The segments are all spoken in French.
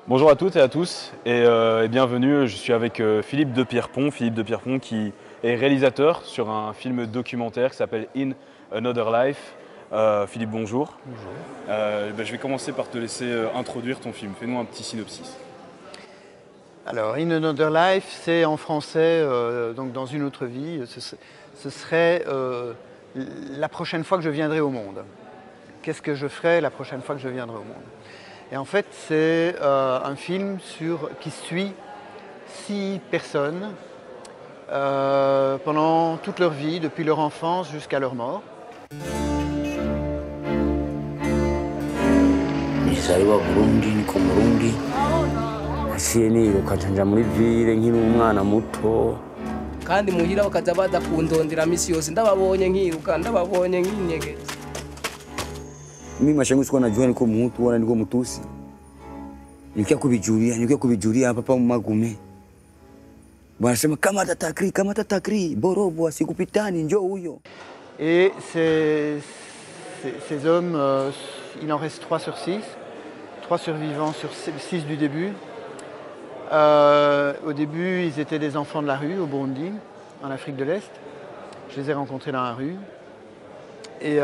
Bonjour à toutes et à tous et bienvenue. Je suis avec Philippe de Pierrepont. Philippe de Pierrepont qui est réalisateur sur un film documentaire qui s'appelle In Another Life. Philippe, bonjour. Bonjour. Je vais commencer par te laisser introduire ton film. Fais-nous un petit synopsis. Alors, In Another Life, c'est en français, donc dans une autre vie, ce serait la prochaine fois que je viendrai au monde. Qu'est-ce que je ferai la prochaine fois que je viendrai au monde? Et en fait, c'est un film qui suit 6 personnes pendant toute leur vie, depuis leur enfance jusqu'à leur mort. Nizaliwa Burundi, niko Burundi. Naciye niruka nja muri ville nkiri umwana muto. Kandi muhira bakaza baza kundondera misi yose ndababonye nkiruka ndababonye nkinyegeza. Mimi mashangu sikuwa najua niko Mhutu wala niko Mtusi. Nilikuwa kuvijulia hapa Magume. Wanasema kama tatakri, borobo asikupitani njoo huyo. Et ces hommes, il en reste 3 sur 6, 3 survivants sur 6 du début. Au début, ils étaient des enfants de la rue au Burundi, en Afrique de l'Est. Je les ai rencontrés dans la rue. Et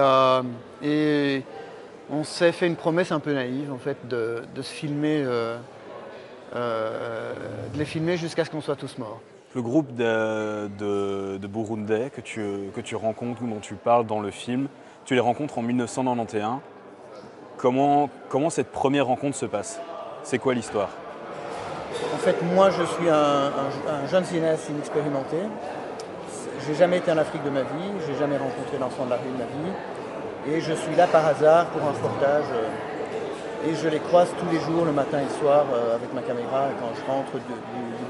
on s'est fait une promesse un peu naïve, en fait, de se filmer, de les filmer jusqu'à ce qu'on soit tous morts. Le groupe de Burundais que tu rencontres ou dont tu parles dans le film, tu les rencontres en 1991. Comment cette première rencontre se passe? C'est quoi l'histoire? En fait, moi, je suis un jeune cinéaste inexpérimenté. J'ai jamais été en Afrique de ma vie, j'ai jamais rencontré d'enfants de la rue de ma vie. Et je suis là par hasard pour un reportage. Et je les croise tous les jours, le matin et le soir, avec ma caméra, quand je rentre du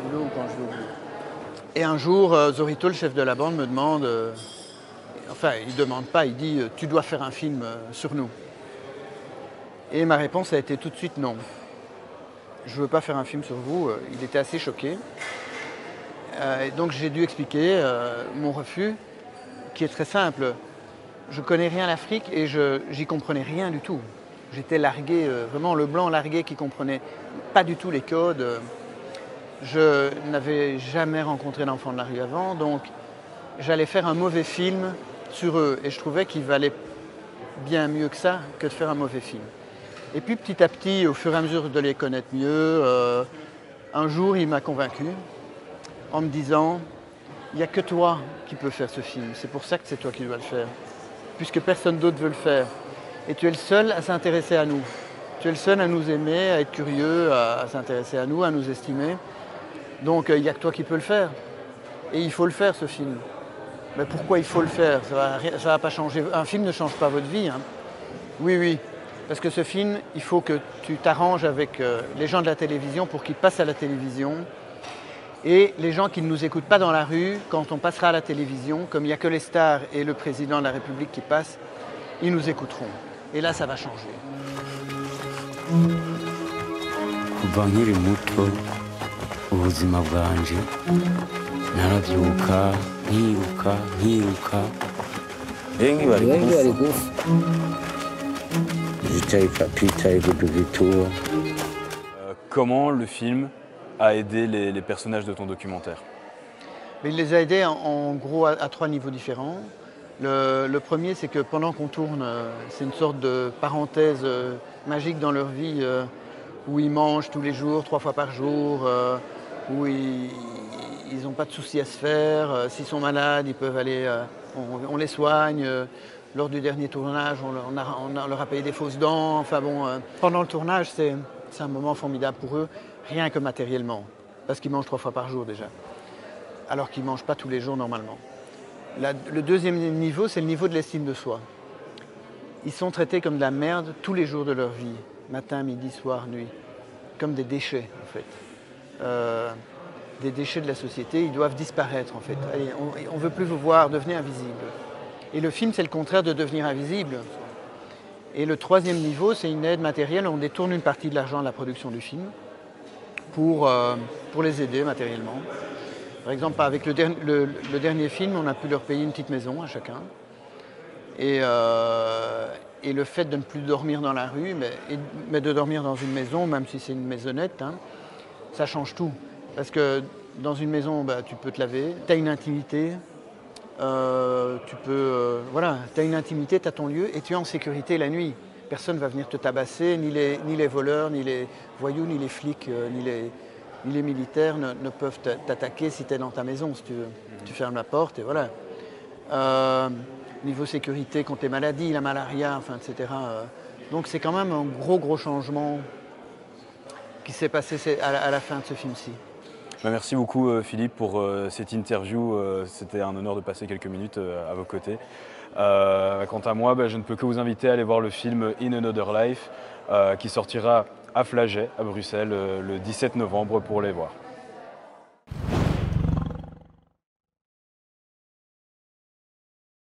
boulot ou quand je vais au boulot. Et un jour, Zorito, le chef de la bande, me demande, enfin, il ne demande pas, il dit « Tu dois faire un film sur nous ». Et ma réponse a été tout de suite non. Je ne veux pas faire un film sur vous. Il était assez choqué. Et donc j'ai dû expliquer mon refus, qui est très simple. Je ne connais rien à l'Afrique et j'y comprenais rien du tout. J'étais largué, vraiment le blanc largué qui comprenait pas du tout les codes. Je n'avais jamais rencontré d'enfants de la rue avant, donc j'allais faire un mauvais film sur eux. Et je trouvais qu'il valait bien mieux que ça, que de faire un mauvais film. Et puis petit à petit, au fur et à mesure de les connaître mieux, un jour il m'a convaincu en me disant « Il n'y a que toi qui peux faire ce film, c'est pour ça que c'est toi qui dois le faire, puisque personne d'autre veut le faire. Et tu es le seul à s'intéresser à nous. Tu es le seul à nous aimer, à être curieux, à s'intéresser à nous, à nous estimer. Donc il n'y a que toi qui peux le faire. Et il faut le faire, ce film. Mais pourquoi il faut le faire? Ça va pas changer. Un film ne change pas votre vie. Hein. Oui, oui. Parce que ce film, il faut que tu t'arranges avec les gens de la télévision pour qu'ils passent à la télévision. Et les gens qui ne nous écoutent pas dans la rue, quand on passera à la télévision, comme il n'y a que les stars et le président de la République qui passent, ils nous écouteront. Et là, ça va changer. Kuva nkiri muto ubuzima bwanje naravyuka nkiruka bari gufa zicaye kuduvituo. Comment le film a aidé les personnages de ton documentaire? Mais il les a aidés en gros à 3 niveaux différents. Le premier, c'est que pendant qu'on tourne, c'est une sorte de parenthèse magique dans leur vie où ils mangent tous les jours, 3 fois par jour, où ils n'ont pas de soucis à se faire. S'ils sont malades, ils peuvent aller, on les soigne. Lors du dernier tournage, on leur a payé des fausses dents. Enfin bon, pendant le tournage, c'est un moment formidable pour eux, rien que matériellement, parce qu'ils mangent 3 fois par jour déjà, alors qu'ils ne mangent pas tous les jours normalement. Le deuxième niveau, c'est le niveau de l'estime de soi. Ils sont traités comme de la merde tous les jours de leur vie, matin, midi, soir, nuit, comme des déchets en fait. Des déchets de la société, ils doivent disparaître en fait. Allez, on ne veut plus vous voir, devenez invisible. Et le film, c'est le contraire de devenir invisible. Et le troisième niveau, c'est une aide matérielle. On détourne une partie de l'argent de la production du film pour les aider matériellement. Par exemple, avec le dernier film, on a pu leur payer une petite maison à chacun. Et Et le fait de ne plus dormir dans la rue, mais de dormir dans une maison, même si c'est une maisonnette, hein, ça change tout. Parce que dans une maison, tu peux te laver, tu as une intimité, voilà, tu as une intimité, tu as ton lieu et tu es en sécurité la nuit. Personne ne va venir te tabasser, ni les voleurs, ni les voyous, ni les flics, ni les militaires ne peuvent t'attaquer si tu es dans ta maison, si tu veux. Tu fermes la porte et voilà. Niveau sécurité contre les maladies, la malaria, enfin, etc. Donc c'est quand même un gros changement qui s'est passé à la fin de ce film-ci. Merci beaucoup Philippe pour cette interview. C'était un honneur de passer quelques minutes à vos côtés. Quant à moi, je ne peux que vous inviter à aller voir le film In Another Life qui sortira à Flagey, à Bruxelles, le 17 novembre pour les voir.